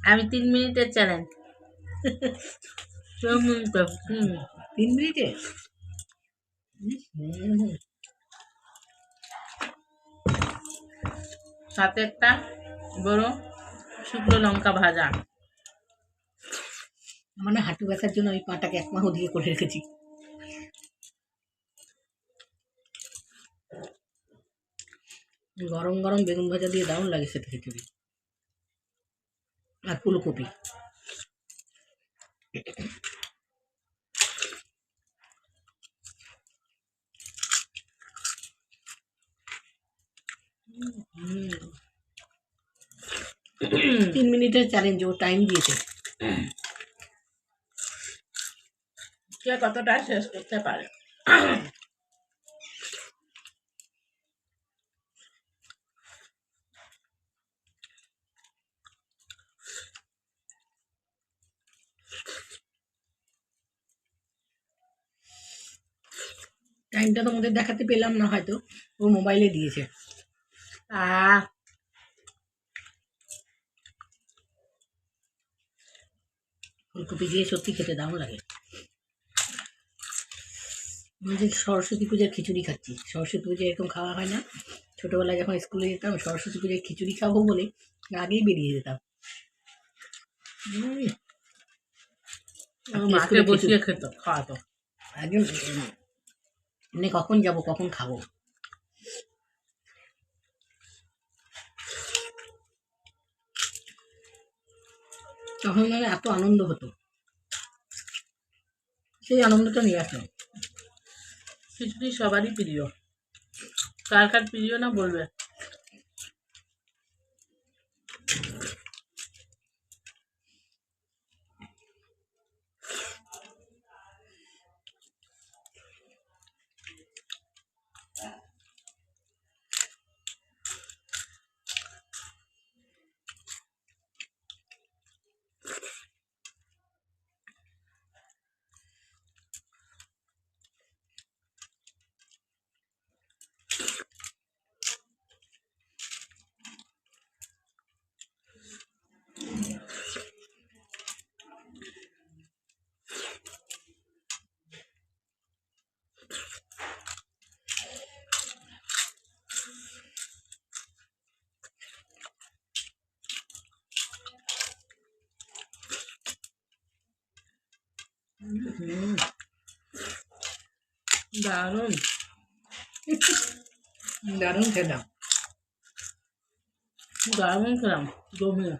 আমি 3 মিনিটের challenge. 3 minute. 3 মিনিটে? সাথে একটা বড় শুকনো লঙ্কা ভাজা। মানে হাঁটু ব্যথার জন্য ওই পাটাকে 1 মাহ দিয়ে করে রেখেছি। গরম গরম বেগুন ভাজা দিয়ে দারুণ লাগে খেতে খিচুড়ি আর ফুলকপি। হুম। 3 মিনিটের চ্যালেঞ্জ, ও টাইম দিয়েছে। কে কতটা শেষ করতে পারে। টাইমটা তোমাদের দেখাতে পেলাম না, হয়তো ও মোবাইলে দিয়েছে। আহ ফুলকপি দিয়ে সত্যি খেতে দারুণ লাগে। আমি যে সরস্বতী পূজার খিচুড়ি খাচ্ছি। সরস্বতী পূজায় এরকম খাওয়া হয় না। ছোটবেলায় যখন স্কুলে যেতাম সরস্বতী পূজায় খিচুড়ি খাবো বলে আগেই বেরিয়ে যেতাম। আমার মাকে বসিয়ে খেত খাওয়াতো। একদম মানে কখন যাব কখন খাবো। তখন মানে এত আনন্দ হতো, সেই আনন্দটা নিয়ে আসলাম। খিচুড়ি সবারই প্রিয়, কার কার প্রিয় না বলবে। দারুণ দারুণ খেলাম। দারুণ খেলাম জমিয়ে।